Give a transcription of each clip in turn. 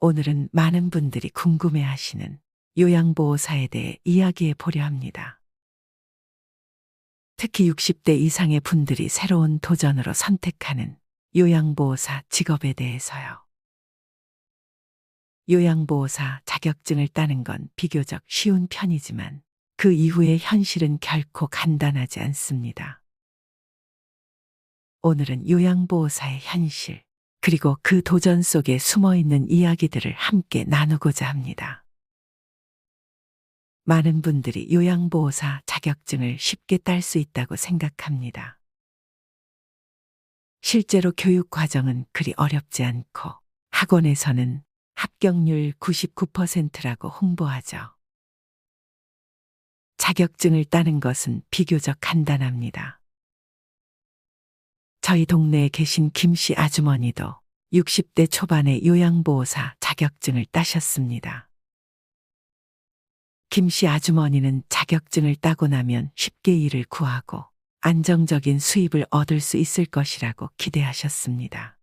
오늘은 많은 분들이 궁금해하시는 요양보호사에 대해 이야기해 보려 합니다. 특히 60대 이상의 분들이 새로운 도전으로 선택하는 요양보호사 직업에 대해서요. 요양보호사 자격증을 따는 건 비교적 쉬운 편이지만 그 이후의 현실은 결코 간단하지 않습니다. 오늘은 요양보호사의 현실, 그리고 그 도전 속에 숨어 있는 이야기들을 함께 나누고자 합니다. 많은 분들이 요양보호사 자격증을 쉽게 딸 수 있다고 생각합니다. 실제로 교육 과정은 그리 어렵지 않고 학원에서는 합격률 99%라고 홍보하죠. 자격증을 따는 것은 비교적 간단합니다. 저희 동네에 계신 김 씨 아주머니도 60대 초반에 요양보호사 자격증을 따셨습니다. 김 씨 아주머니는 자격증을 따고 나면 쉽게 일을 구하고 안정적인 수입을 얻을 수 있을 것이라고 기대하셨습니다.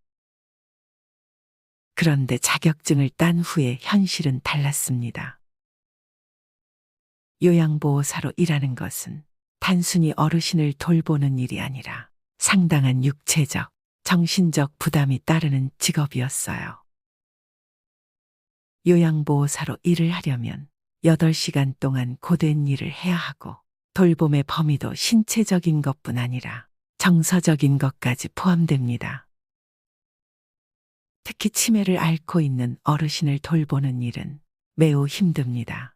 그런데 자격증을 딴 후에 현실은 달랐습니다. 요양보호사로 일하는 것은 단순히 어르신을 돌보는 일이 아니라 상당한 육체적, 정신적 부담이 따르는 직업이었어요. 요양보호사로 일을 하려면 8시간 동안 고된 일을 해야 하고 돌봄의 범위도 신체적인 것뿐 아니라 정서적인 것까지 포함됩니다. 특히 치매를 앓고 있는 어르신을 돌보는 일은 매우 힘듭니다.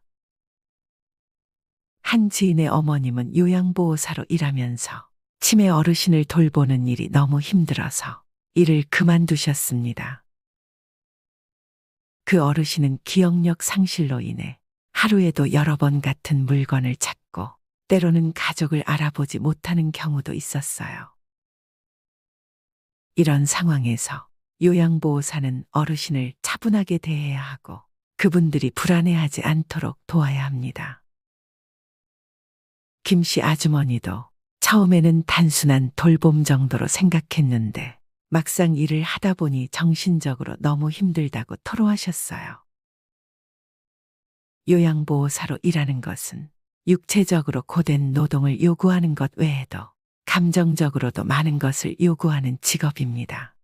한 지인의 어머님은 요양보호사로 일하면서 치매 어르신을 돌보는 일이 너무 힘들어서 일을 그만두셨습니다. 그 어르신은 기억력 상실로 인해 하루에도 여러 번 같은 물건을 찾고 때로는 가족을 알아보지 못하는 경우도 있었어요. 이런 상황에서 요양보호사는 어르신을 차분하게 대해야 하고 그분들이 불안해하지 않도록 도와야 합니다. 김 씨 아주머니도 처음에는 단순한 돌봄 정도로 생각했는데 막상 일을 하다 보니 정신적으로 너무 힘들다고 토로하셨어요. 요양보호사로 일하는 것은 육체적으로 고된 노동을 요구하는 것 외에도 감정적으로도 많은 것을 요구하는 직업입니다.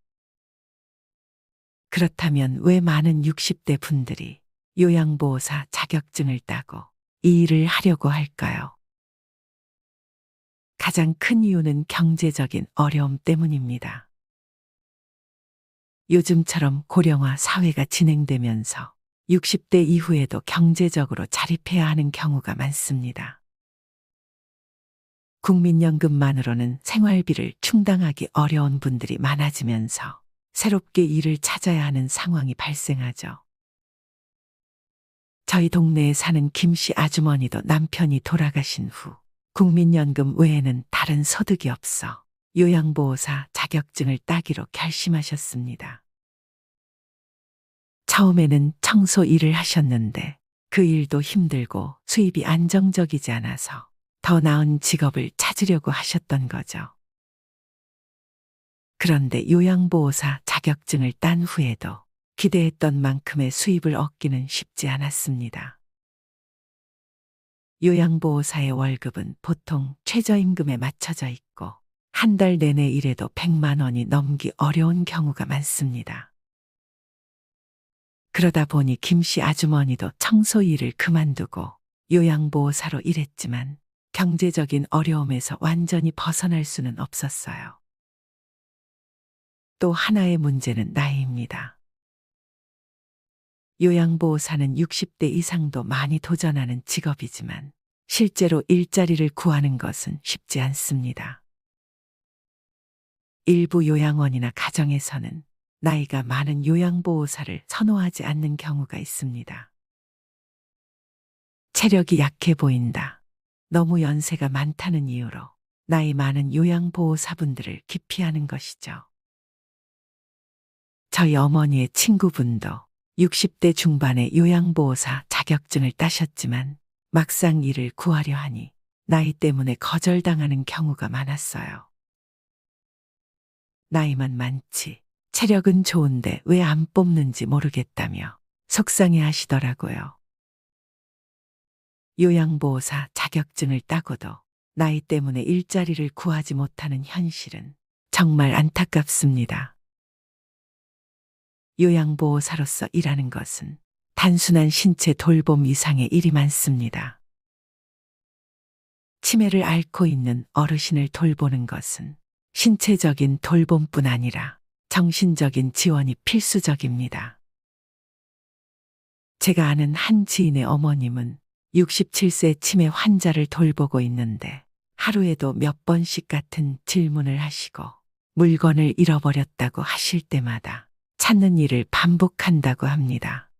그렇다면 왜 많은 60대 분들이 요양보호사 자격증을 따고 이 일을 하려고 할까요? 가장 큰 이유는 경제적인 어려움 때문입니다. 요즘처럼 고령화 사회가 진행되면서 60대 이후에도 경제적으로 자립해야 하는 경우가 많습니다. 국민연금만으로는 생활비를 충당하기 어려운 분들이 많아지면서 새롭게 일을 찾아야 하는 상황이 발생하죠. 저희 동네에 사는 김 씨 아주머니도 남편이 돌아가신 후 국민연금 외에는 다른 소득이 없어 요양보호사 자격증을 따기로 결심하셨습니다. 처음에는 청소 일을 하셨는데 그 일도 힘들고 수입이 안정적이지 않아서 더 나은 직업을 찾으려고 하셨던 거죠. 그런데 요양보호사 자격증을 딴 후에도 기대했던 만큼의 수입을 얻기는 쉽지 않았습니다. 요양보호사의 월급은 보통 최저임금에 맞춰져 있고 한 달 내내 일해도 100만 원이 넘기 어려운 경우가 많습니다. 그러다 보니 김 씨 아주머니도 청소 일을 그만두고 요양보호사로 일했지만 경제적인 어려움에서 완전히 벗어날 수는 없었어요. 또 하나의 문제는 나이입니다. 요양보호사는 60대 이상도 많이 도전하는 직업이지만 실제로 일자리를 구하는 것은 쉽지 않습니다. 일부 요양원이나 가정에서는 나이가 많은 요양보호사를 선호하지 않는 경우가 있습니다. 체력이 약해 보인다, 너무 연세가 많다는 이유로 나이 많은 요양보호사분들을 기피하는 것이죠. 저희 어머니의 친구분도 60대 중반에 요양보호사 자격증을 따셨지만 막상 일을 구하려 하니 나이 때문에 거절당하는 경우가 많았어요. 나이만 많지 체력은 좋은데 왜 안 뽑는지 모르겠다며 속상해 하시더라고요. 요양보호사 자격증을 따고도 나이 때문에 일자리를 구하지 못하는 현실은 정말 안타깝습니다. 요양보호사로서 일하는 것은 단순한 신체 돌봄 이상의 일이 많습니다. 치매를 앓고 있는 어르신을 돌보는 것은 신체적인 돌봄뿐 아니라 정신적인 지원이 필수적입니다. 제가 아는 한 지인의 어머님은 67세 치매 환자를 돌보고 있는데 하루에도 몇 번씩 같은 질문을 하시고 물건을 잃어버렸다고 하실 때마다 찾는 일을 반복한다고 합니다.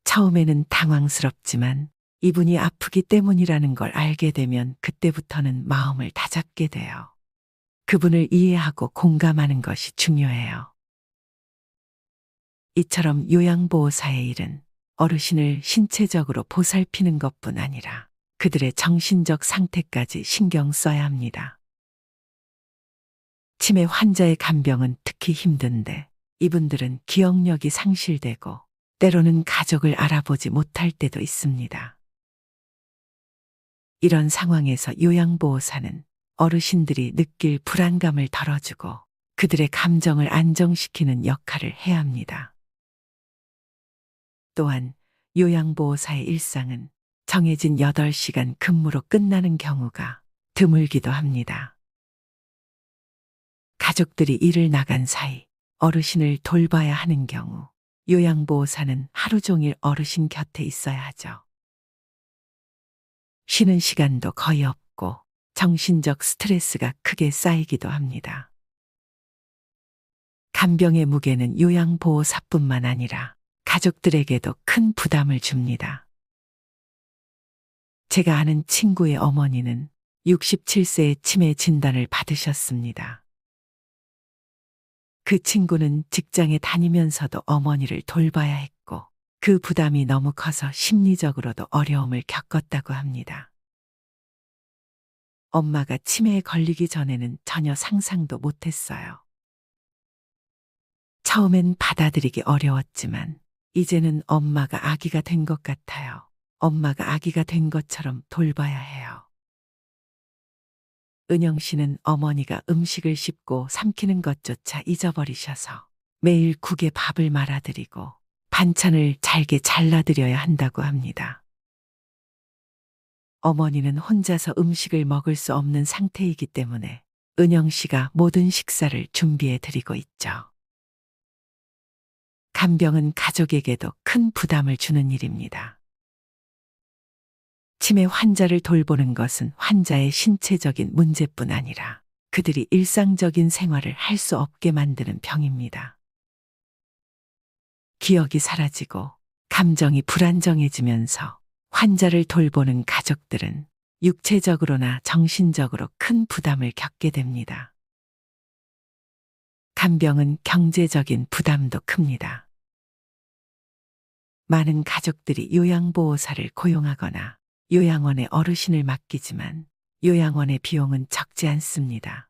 처음에는 당황스럽지만 이분이 아프기 때문이라는 걸 알게 되면 그때부터는 마음을 다잡게 돼요. 그분을 이해하고 공감하는 것이 중요해요. 이처럼 요양보호사의 일은 어르신을 신체적으로 보살피는 것뿐 아니라 그들의 정신적 상태까지 신경 써야 합니다. 치매 환자의 간병은 특히 힘든데 이분들은 기억력이 상실되고 때로는 가족을 알아보지 못할 때도 있습니다. 이런 상황에서 요양보호사는 어르신들이 느낄 불안감을 덜어주고 그들의 감정을 안정시키는 역할을 해야 합니다. 또한 요양보호사의 일상은 정해진 8시간 근무로 끝나는 경우가 드물기도 합니다. 가족들이 일을 나간 사이 어르신을 돌봐야 하는 경우 요양보호사는 하루 종일 어르신 곁에 있어야 하죠. 쉬는 시간도 거의 없고 정신적 스트레스가 크게 쌓이기도 합니다. 간병의 무게는 요양보호사뿐만 아니라 가족들에게도 큰 부담을 줍니다. 제가 아는 친구의 어머니는 67세의 치매 진단을 받으셨습니다. 그 친구는 직장에 다니면서도 어머니를 돌봐야 했고 그 부담이 너무 커서 심리적으로도 어려움을 겪었다고 합니다. 엄마가 치매에 걸리기 전에는 전혀 상상도 못했어요. 처음엔 받아들이기 어려웠지만 이제는 엄마가 아기가 된 것 같아요. 엄마가 아기가 된 것처럼 돌봐야 해요. 은영 씨는 어머니가 음식을 씹고 삼키는 것조차 잊어버리셔서 매일 국에 밥을 말아드리고 반찬을 잘게 잘라드려야 한다고 합니다. 어머니는 혼자서 음식을 먹을 수 없는 상태이기 때문에 은영 씨가 모든 식사를 준비해 드리고 있죠. 간병은 가족에게도 큰 부담을 주는 일입니다. 치매 환자를 돌보는 것은 환자의 신체적인 문제뿐 아니라 그들이 일상적인 생활을 할 수 없게 만드는 병입니다. 기억이 사라지고 감정이 불안정해지면서 환자를 돌보는 가족들은 육체적으로나 정신적으로 큰 부담을 겪게 됩니다. 간병은 경제적인 부담도 큽니다. 많은 가족들이 요양보호사를 고용하거나 요양원에 어르신을 맡기지만 요양원의 비용은 적지 않습니다.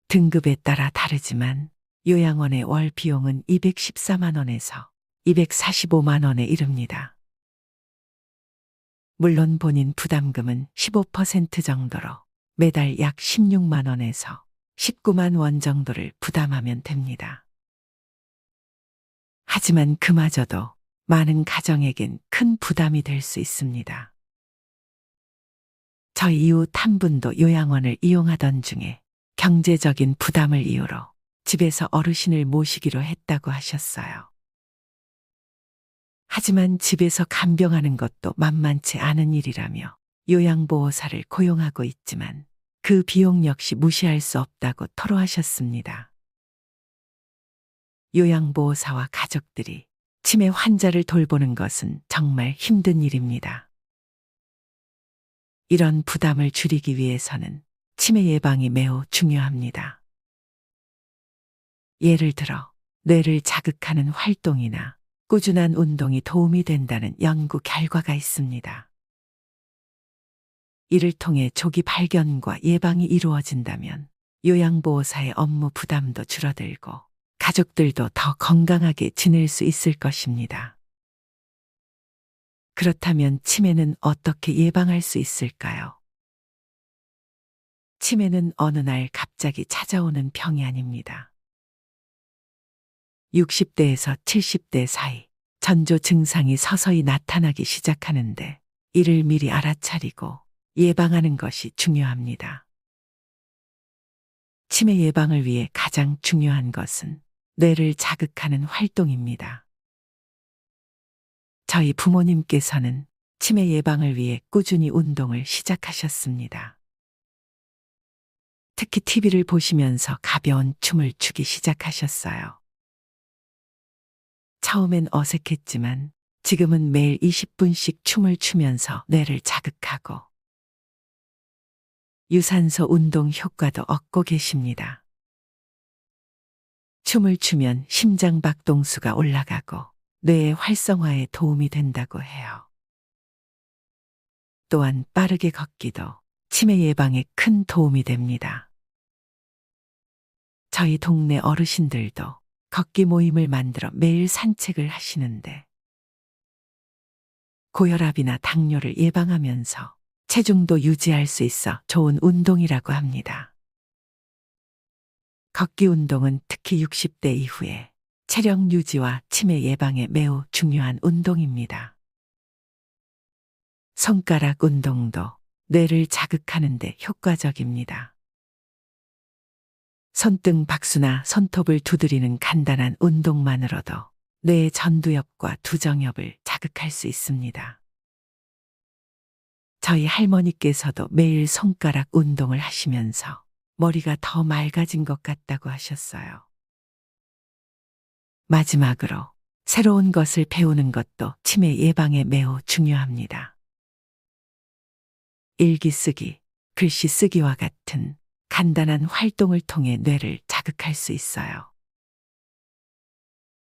등급에 따라 다르지만 요양원의 월 비용은 214만 원에서 245만 원에 이릅니다. 물론 본인 부담금은 15% 정도로 매달 약 16만 원에서 19만 원 정도를 부담하면 됩니다. 하지만 그마저도 많은 가정에겐 큰 부담이 될 수 있습니다. 저희 이웃 한 분도 요양원을 이용하던 중에 경제적인 부담을 이유로 집에서 어르신을 모시기로 했다고 하셨어요. 하지만 집에서 간병하는 것도 만만치 않은 일이라며 요양보호사를 고용하고 있지만 그 비용 역시 무시할 수 없다고 토로하셨습니다. 요양보호사와 가족들이 치매 환자를 돌보는 것은 정말 힘든 일입니다. 이런 부담을 줄이기 위해서는 치매 예방이 매우 중요합니다. 예를 들어 뇌를 자극하는 활동이나 꾸준한 운동이 도움이 된다는 연구 결과가 있습니다. 이를 통해 조기 발견과 예방이 이루어진다면 요양보호사의 업무 부담도 줄어들고 가족들도 더 건강하게 지낼 수 있을 것입니다. 그렇다면 치매는 어떻게 예방할 수 있을까요? 치매는 어느 날 갑자기 찾아오는 병이 아닙니다. 60대에서 70대 사이 전조 증상이 서서히 나타나기 시작하는데 이를 미리 알아차리고 예방하는 것이 중요합니다. 치매 예방을 위해 가장 중요한 것은 뇌를 자극하는 활동입니다. 저희 부모님께서는 치매 예방을 위해 꾸준히 운동을 시작하셨습니다. 특히 TV를 보시면서 가벼운 춤을 추기 시작하셨어요. 처음엔 어색했지만 지금은 매일 20분씩 춤을 추면서 뇌를 자극하고 유산소 운동 효과도 얻고 계십니다. 춤을 추면 심장 박동수가 올라가고 뇌의 활성화에 도움이 된다고 해요. 또한 빠르게 걷기도 치매 예방에 큰 도움이 됩니다. 저희 동네 어르신들도 걷기 모임을 만들어 매일 산책을 하시는데 고혈압이나 당뇨를 예방하면서 체중도 유지할 수 있어 좋은 운동이라고 합니다. 걷기 운동은 특히 60대 이후에 체력 유지와 치매 예방에 매우 중요한 운동입니다. 손가락 운동도 뇌를 자극하는 데 효과적입니다. 손등 박수나 손톱을 두드리는 간단한 운동만으로도 뇌의 전두엽과 두정엽을 자극할 수 있습니다. 저희 할머니께서도 매일 손가락 운동을 하시면서 머리가 더 맑아진 것 같다고 하셨어요. 마지막으로 새로운 것을 배우는 것도 치매 예방에 매우 중요합니다. 일기 쓰기, 글씨 쓰기와 같은 간단한 활동을 통해 뇌를 자극할 수 있어요.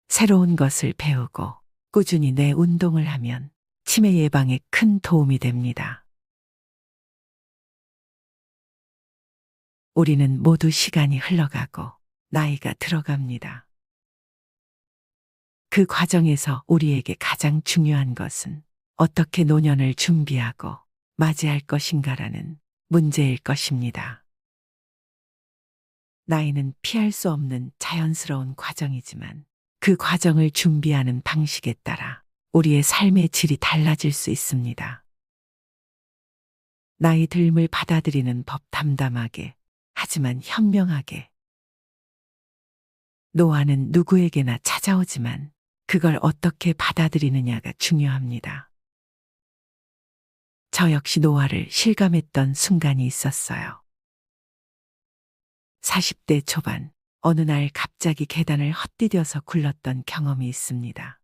새로운 것을 배우고 꾸준히 뇌 운동을 하면 치매 예방에 큰 도움이 됩니다. 우리는 모두 시간이 흘러가고 나이가 들어갑니다. 그 과정에서 우리에게 가장 중요한 것은 어떻게 노년을 준비하고 맞이할 것인가라는 문제일 것입니다. 나이는 피할 수 없는 자연스러운 과정이지만 그 과정을 준비하는 방식에 따라 우리의 삶의 질이 달라질 수 있습니다. 나이 듦을 받아들이는 법 담담하게 하지만 현명하게. 노화는 누구에게나 찾아오지만 그걸 어떻게 받아들이느냐가 중요합니다. 저 역시 노화를 실감했던 순간이 있었어요. 40대 초반, 어느 날 갑자기 계단을 헛디뎌서 굴렀던 경험이 있습니다.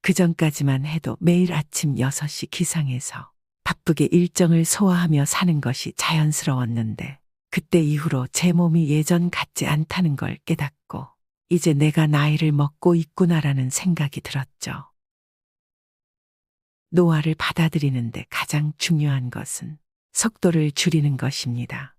그전까지만 해도 매일 아침 6시 기상해서 바쁘게 일정을 소화하며 사는 것이 자연스러웠는데 그때 이후로 제 몸이 예전 같지 않다는 걸 깨닫고 이제 내가 나이를 먹고 있구나라는 생각이 들었죠. 노화를 받아들이는데 가장 중요한 것은 속도를 줄이는 것입니다.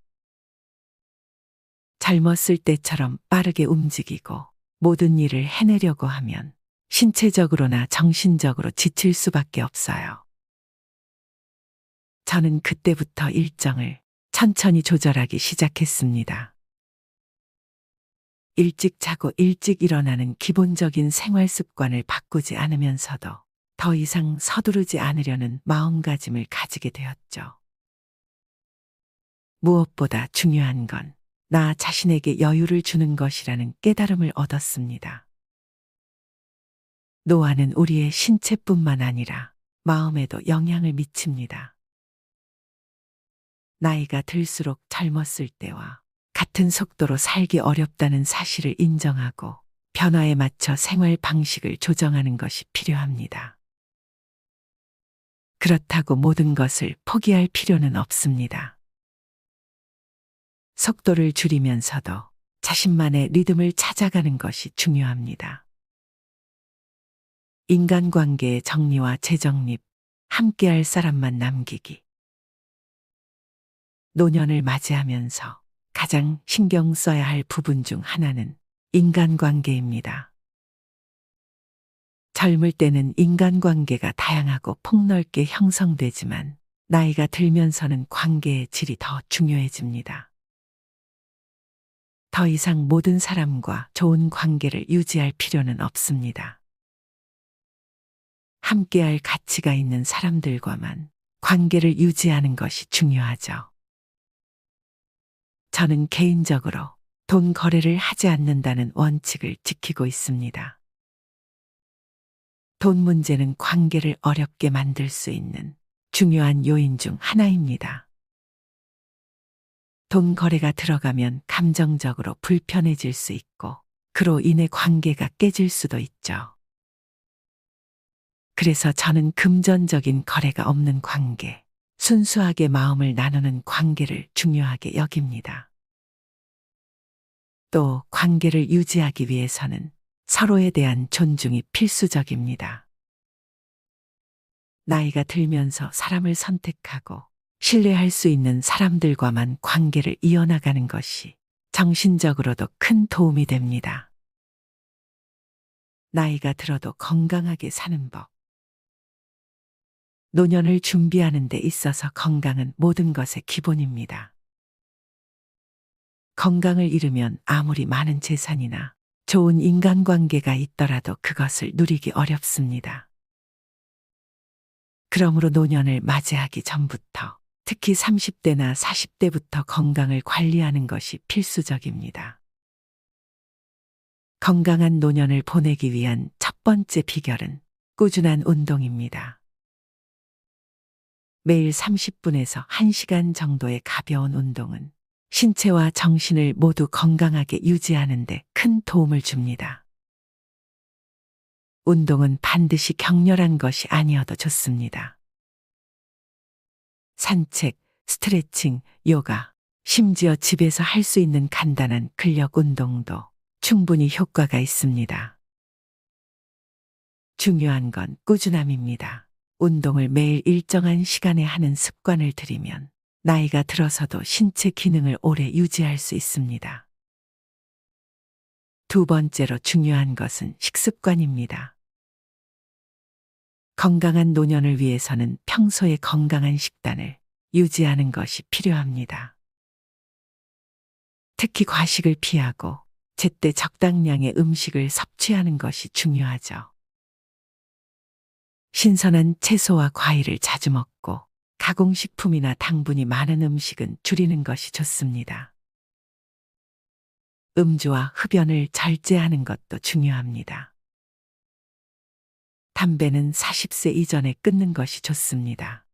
젊었을 때처럼 빠르게 움직이고 모든 일을 해내려고 하면 신체적으로나 정신적으로 지칠 수밖에 없어요. 저는 그때부터 일정을 천천히 조절하기 시작했습니다. 일찍 자고 일찍 일어나는 기본적인 생활 습관을 바꾸지 않으면서도 더 이상 서두르지 않으려는 마음가짐을 가지게 되었죠. 무엇보다 중요한 건 나 자신에게 여유를 주는 것이라는 깨달음을 얻었습니다. 노화는 우리의 신체뿐만 아니라 마음에도 영향을 미칩니다. 나이가 들수록 젊었을 때와 같은 속도로 살기 어렵다는 사실을 인정하고 변화에 맞춰 생활 방식을 조정하는 것이 필요합니다. 그렇다고 모든 것을 포기할 필요는 없습니다. 속도를 줄이면서도 자신만의 리듬을 찾아가는 것이 중요합니다. 인간관계의 정리와 재정립, 함께할 사람만 남기기. 노년을 맞이하면서 가장 신경 써야 할 부분 중 하나는 인간관계입니다. 젊을 때는 인간관계가 다양하고 폭넓게 형성되지만 나이가 들면서는 관계의 질이 더 중요해집니다. 더 이상 모든 사람과 좋은 관계를 유지할 필요는 없습니다. 함께할 가치가 있는 사람들과만 관계를 유지하는 것이 중요하죠. 저는 개인적으로 돈 거래를 하지 않는다는 원칙을 지키고 있습니다. 돈 문제는 관계를 어렵게 만들 수 있는 중요한 요인 중 하나입니다. 돈 거래가 들어가면 감정적으로 불편해질 수 있고 그로 인해 관계가 깨질 수도 있죠. 그래서 저는 금전적인 거래가 없는 관계, 순수하게 마음을 나누는 관계를 중요하게 여깁니다. 또 관계를 유지하기 위해서는 서로에 대한 존중이 필수적입니다. 나이가 들면서 사람을 선택하고 신뢰할 수 있는 사람들과만 관계를 이어나가는 것이 정신적으로도 큰 도움이 됩니다. 나이가 들어도 건강하게 사는 법. 노년을 준비하는 데 있어서 건강은 모든 것의 기본입니다. 건강을 잃으면 아무리 많은 재산이나 좋은 인간관계가 있더라도 그것을 누리기 어렵습니다. 그러므로 노년을 맞이하기 전부터, 특히 30대나 40대부터 건강을 관리하는 것이 필수적입니다. 건강한 노년을 보내기 위한 첫 번째 비결은 꾸준한 운동입니다. 매일 30분에서 1시간 정도의 가벼운 운동은 신체와 정신을 모두 건강하게 유지하는 데 큰 도움을 줍니다. 운동은 반드시 격렬한 것이 아니어도 좋습니다. 산책, 스트레칭, 요가, 심지어 집에서 할 수 있는 간단한 근력 운동도 충분히 효과가 있습니다. 중요한 건 꾸준함입니다. 운동을 매일 일정한 시간에 하는 습관을 들이면 나이가 들어서도 신체 기능을 오래 유지할 수 있습니다. 두 번째로 중요한 것은 식습관입니다. 건강한 노년을 위해서는 평소에 건강한 식단을 유지하는 것이 필요합니다. 특히 과식을 피하고 제때 적당량의 음식을 섭취하는 것이 중요하죠. 신선한 채소와 과일을 자주 먹고 가공식품이나 당분이 많은 음식은 줄이는 것이 좋습니다. 음주와 흡연을 절제하는 것도 중요합니다. 담배는 40세 이전에 끊는 것이 좋습니다.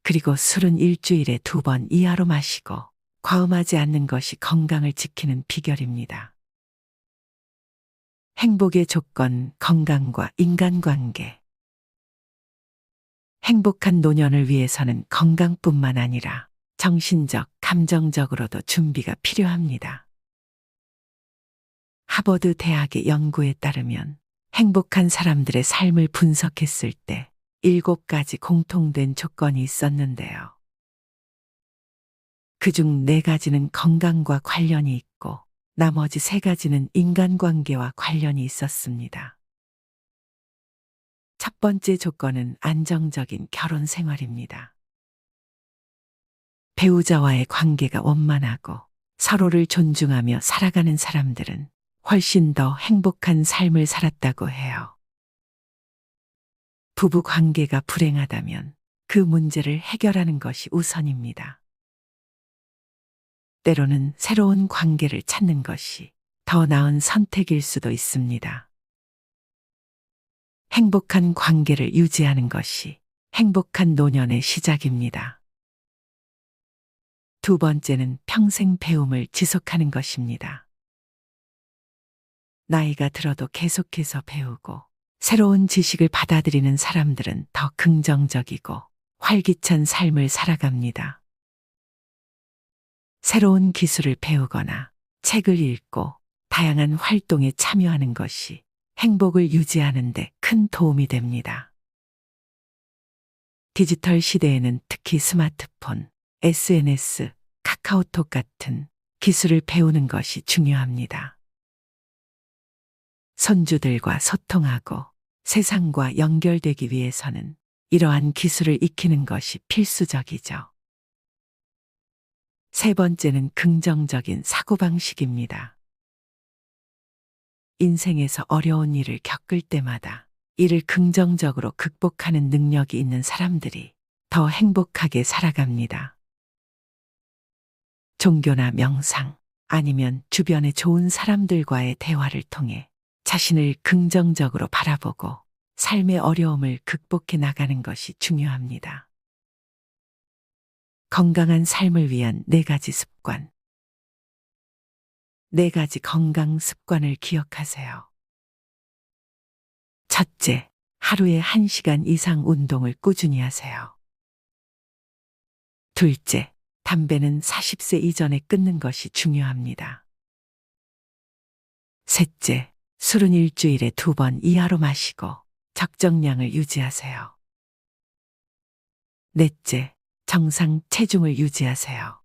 그리고 술은 일주일에 2번 이하로 마시고 과음하지 않는 것이 건강을 지키는 비결입니다. 행복의 조건, 건강과 인간관계. 행복한 노년을 위해서는 건강뿐만 아니라 정신적, 감정적으로도 준비가 필요합니다. 하버드 대학의 연구에 따르면 행복한 사람들의 삶을 분석했을 때 7가지 공통된 조건이 있었는데요. 그중 4가지는 건강과 관련이 있고 나머지 3가지는 인간관계와 관련이 있었습니다. 첫 번째 조건은 안정적인 결혼 생활입니다. 배우자와의 관계가 원만하고 서로를 존중하며 살아가는 사람들은 훨씬 더 행복한 삶을 살았다고 해요. 부부 관계가 불행하다면 그 문제를 해결하는 것이 우선입니다. 때로는 새로운 관계를 찾는 것이 더 나은 선택일 수도 있습니다. 행복한 관계를 유지하는 것이 행복한 노년의 시작입니다. 두 번째는 평생 배움을 지속하는 것입니다. 나이가 들어도 계속해서 배우고 새로운 지식을 받아들이는 사람들은 더 긍정적이고 활기찬 삶을 살아갑니다. 새로운 기술을 배우거나 책을 읽고 다양한 활동에 참여하는 것이 행복을 유지하는 데 큰 도움이 됩니다. 디지털 시대에는 특히 스마트폰, SNS, 카카오톡 같은 기술을 배우는 것이 중요합니다. 손주들과 소통하고 세상과 연결되기 위해서는 이러한 기술을 익히는 것이 필수적이죠. 세 번째는 긍정적인 사고방식입니다. 인생에서 어려운 일을 겪을 때마다 이를 긍정적으로 극복하는 능력이 있는 사람들이 더 행복하게 살아갑니다. 종교나 명상 아니면 주변의 좋은 사람들과의 대화를 통해 자신을 긍정적으로 바라보고 삶의 어려움을 극복해 나가는 것이 중요합니다. 건강한 삶을 위한 4가지 습관. 4가지 건강 습관을 기억하세요. 첫째, 하루에 1시간 이상 운동을 꾸준히 하세요. 둘째, 담배는 40세 이전에 끊는 것이 중요합니다. 셋째, 술은 일주일에 2번 이하로 마시고 적정량을 유지하세요. 넷째, 정상 체중을 유지하세요.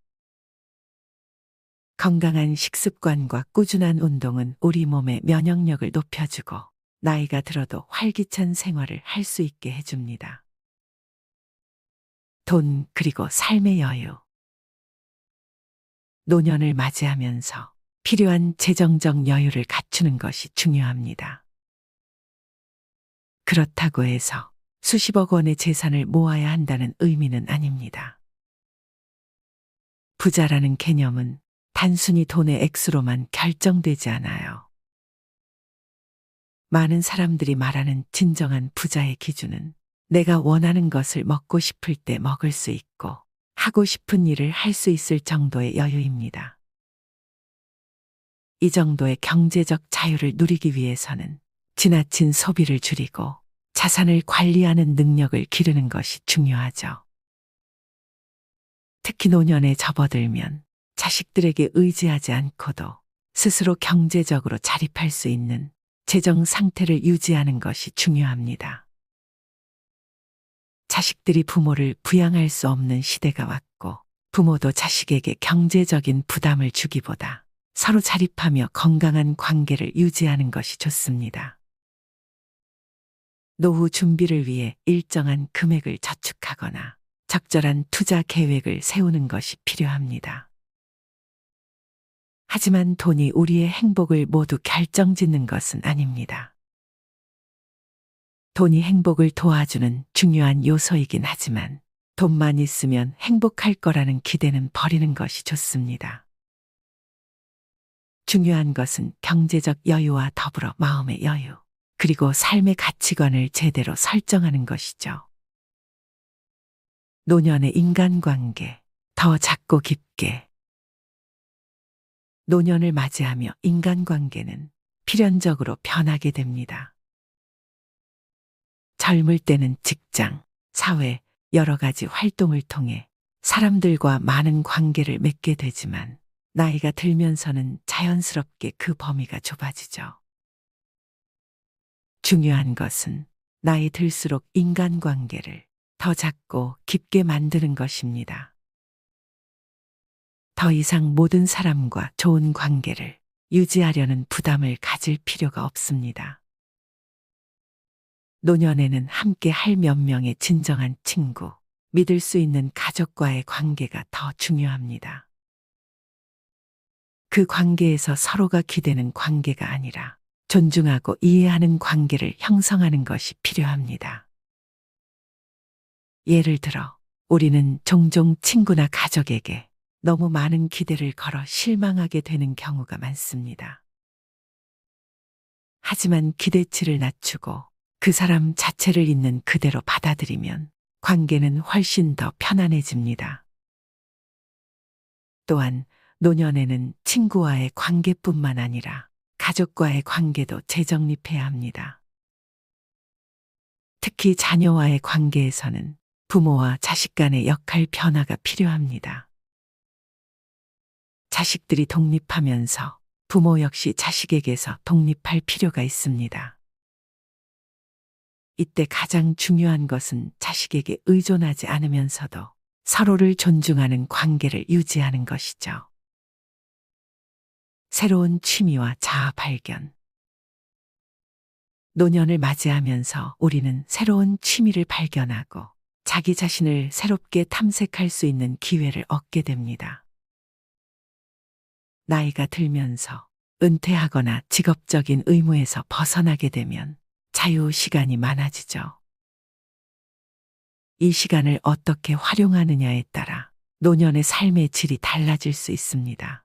건강한 식습관과 꾸준한 운동은 우리 몸의 면역력을 높여주고 나이가 들어도 활기찬 생활을 할 수 있게 해줍니다. 돈 그리고 삶의 여유. 노년을 맞이하면서 필요한 재정적 여유를 갖추는 것이 중요합니다. 그렇다고 해서 수십억 원의 재산을 모아야 한다는 의미는 아닙니다. 부자라는 개념은 단순히 돈의 액수로만 결정되지 않아요. 많은 사람들이 말하는 진정한 부자의 기준은 내가 원하는 것을 먹고 싶을 때 먹을 수 있고 하고 싶은 일을 할 수 있을 정도의 여유입니다. 이 정도의 경제적 자유를 누리기 위해서는 지나친 소비를 줄이고 자산을 관리하는 능력을 기르는 것이 중요하죠. 특히 노년에 접어들면 자식들에게 의지하지 않고도 스스로 경제적으로 자립할 수 있는 재정 상태를 유지하는 것이 중요합니다. 자식들이 부모를 부양할 수 없는 시대가 왔고 부모도 자식에게 경제적인 부담을 주기보다 서로 자립하며 건강한 관계를 유지하는 것이 좋습니다. 노후 준비를 위해 일정한 금액을 저축하거나 적절한 투자 계획을 세우는 것이 필요합니다. 하지만 돈이 우리의 행복을 모두 결정짓는 것은 아닙니다. 돈이 행복을 도와주는 중요한 요소이긴 하지만 돈만 있으면 행복할 거라는 기대는 버리는 것이 좋습니다. 중요한 것은 경제적 여유와 더불어 마음의 여유, 그리고 삶의 가치관을 제대로 설정하는 것이죠. 노년의 인간관계, 더 작고 깊게. 노년을 맞이하며 인간관계는 필연적으로 변하게 됩니다. 젊을 때는 직장, 사회, 여러 가지 활동을 통해 사람들과 많은 관계를 맺게 되지만 나이가 들면서는 자연스럽게 그 범위가 좁아지죠. 중요한 것은 나이 들수록 인간관계를 더 작고 깊게 만드는 것입니다. 더 이상 모든 사람과 좋은 관계를 유지하려는 부담을 가질 필요가 없습니다. 노년에는 함께 할 몇 명의 진정한 친구, 믿을 수 있는 가족과의 관계가 더 중요합니다. 그 관계에서 서로가 기대는 관계가 아니라 존중하고 이해하는 관계를 형성하는 것이 필요합니다. 예를 들어, 우리는 종종 친구나 가족에게 너무 많은 기대를 걸어 실망하게 되는 경우가 많습니다. 하지만 기대치를 낮추고 그 사람 자체를 있는 그대로 받아들이면 관계는 훨씬 더 편안해집니다. 또한 노년에는 친구와의 관계뿐만 아니라 가족과의 관계도 재정립해야 합니다. 특히 자녀와의 관계에서는 부모와 자식 간의 역할 변화가 필요합니다. 자식들이 독립하면서 부모 역시 자식에게서 독립할 필요가 있습니다. 이때 가장 중요한 것은 자식에게 의존하지 않으면서도 서로를 존중하는 관계를 유지하는 것이죠. 새로운 취미와 자아 발견. 노년을 맞이하면서 우리는 새로운 취미를 발견하고 자기 자신을 새롭게 탐색할 수 있는 기회를 얻게 됩니다. 나이가 들면서 은퇴하거나 직업적인 의무에서 벗어나게 되면 자유 시간이 많아지죠. 이 시간을 어떻게 활용하느냐에 따라 노년의 삶의 질이 달라질 수 있습니다.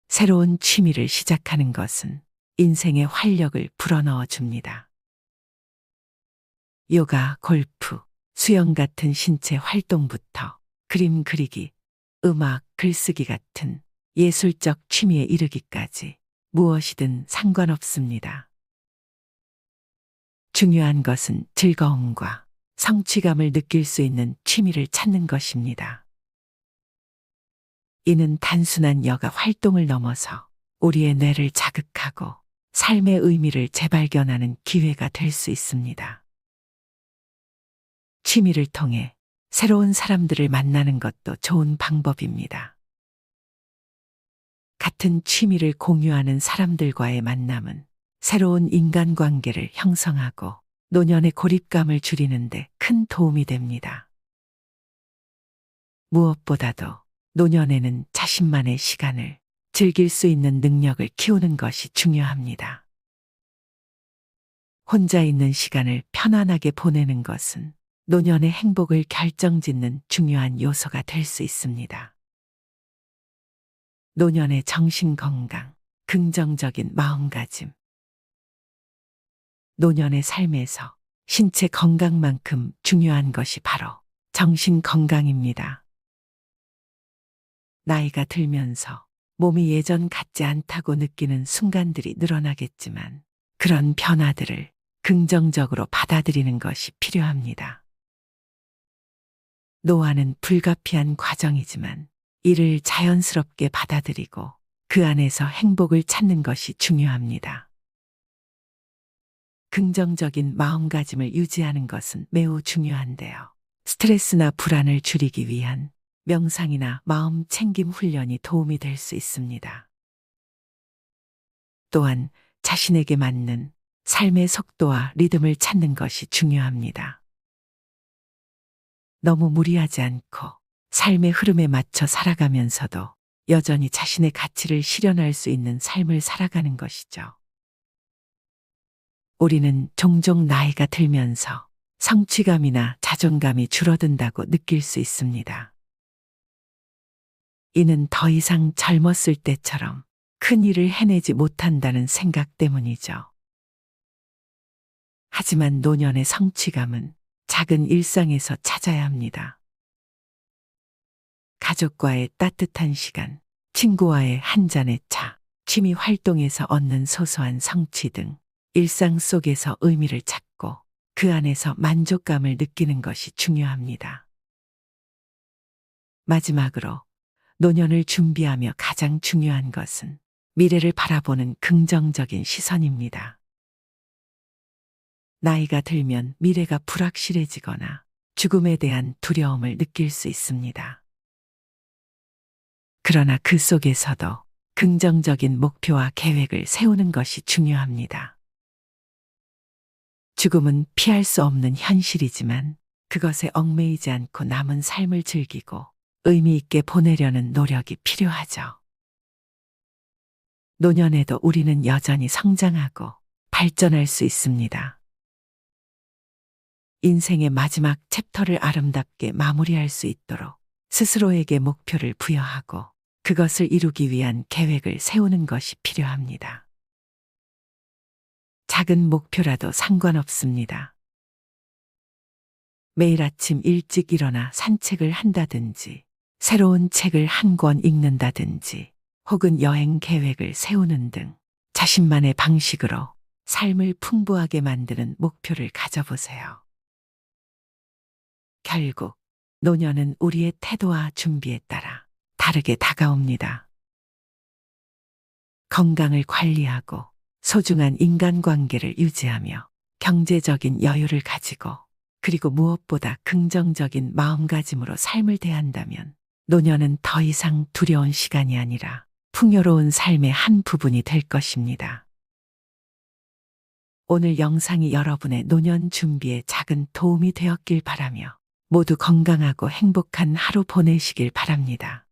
새로운 취미를 시작하는 것은 인생의 활력을 불어넣어 줍니다. 요가, 골프, 수영 같은 신체 활동부터 그림 그리기, 음악, 글쓰기 같은 예술적 취미에 이르기까지 무엇이든 상관없습니다. 중요한 것은 즐거움과 성취감을 느낄 수 있는 취미를 찾는 것입니다. 이는 단순한 여가 활동을 넘어서 우리의 뇌를 자극하고 삶의 의미를 재발견하는 기회가 될 수 있습니다. 취미를 통해 새로운 사람들을 만나는 것도 좋은 방법입니다. 같은 취미를 공유하는 사람들과의 만남은 새로운 인간관계를 형성하고 노년의 고립감을 줄이는 데 큰 도움이 됩니다. 무엇보다도 노년에는 자신만의 시간을 즐길 수 있는 능력을 키우는 것이 중요합니다. 혼자 있는 시간을 편안하게 보내는 것은 노년의 행복을 결정짓는 중요한 요소가 될 수 있습니다. 노년의 정신 건강, 긍정적인 마음가짐. 노년의 삶에서 신체 건강만큼 중요한 것이 바로 정신 건강입니다. 나이가 들면서 몸이 예전 같지 않다고 느끼는 순간들이 늘어나겠지만 그런 변화들을 긍정적으로 받아들이는 것이 필요합니다. 노화는 불가피한 과정이지만 이를 자연스럽게 받아들이고 그 안에서 행복을 찾는 것이 중요합니다. 긍정적인 마음가짐을 유지하는 것은 매우 중요한데요. 스트레스나 불안을 줄이기 위한 명상이나 마음 챙김 훈련이 도움이 될 수 있습니다. 또한 자신에게 맞는 삶의 속도와 리듬을 찾는 것이 중요합니다. 너무 무리하지 않고 삶의 흐름에 맞춰 살아가면서도 여전히 자신의 가치를 실현할 수 있는 삶을 살아가는 것이죠. 우리는 종종 나이가 들면서 성취감이나 자존감이 줄어든다고 느낄 수 있습니다. 이는 더 이상 젊었을 때처럼 큰 일을 해내지 못한다는 생각 때문이죠. 하지만 노년의 성취감은 작은 일상에서 찾아야 합니다. 가족과의 따뜻한 시간, 친구와의 한 잔의 차, 취미 활동에서 얻는 소소한 성취 등 일상 속에서 의미를 찾고 그 안에서 만족감을 느끼는 것이 중요합니다. 마지막으로 노년을 준비하며 가장 중요한 것은 미래를 바라보는 긍정적인 시선입니다. 나이가 들면 미래가 불확실해지거나 죽음에 대한 두려움을 느낄 수 있습니다. 그러나 그 속에서도 긍정적인 목표와 계획을 세우는 것이 중요합니다. 죽음은 피할 수 없는 현실이지만 그것에 얽매이지 않고 남은 삶을 즐기고 의미 있게 보내려는 노력이 필요하죠. 노년에도 우리는 여전히 성장하고 발전할 수 있습니다. 인생의 마지막 챕터를 아름답게 마무리할 수 있도록 스스로에게 목표를 부여하고 그것을 이루기 위한 계획을 세우는 것이 필요합니다. 작은 목표라도 상관없습니다. 매일 아침 일찍 일어나 산책을 한다든지, 새로운 책을 한 권 읽는다든지, 혹은 여행 계획을 세우는 등 자신만의 방식으로 삶을 풍부하게 만드는 목표를 가져보세요. 결국 노년은 우리의 태도와 준비에 따라 다르게 다가옵니다. 건강을 관리하고 소중한 인간관계를 유지하며 경제적인 여유를 가지고 그리고 무엇보다 긍정적인 마음가짐으로 삶을 대한다면 노년은 더 이상 두려운 시간이 아니라 풍요로운 삶의 한 부분이 될 것입니다. 오늘 영상이 여러분의 노년 준비에 작은 도움이 되었길 바라며 모두 건강하고 행복한 하루 보내시길 바랍니다.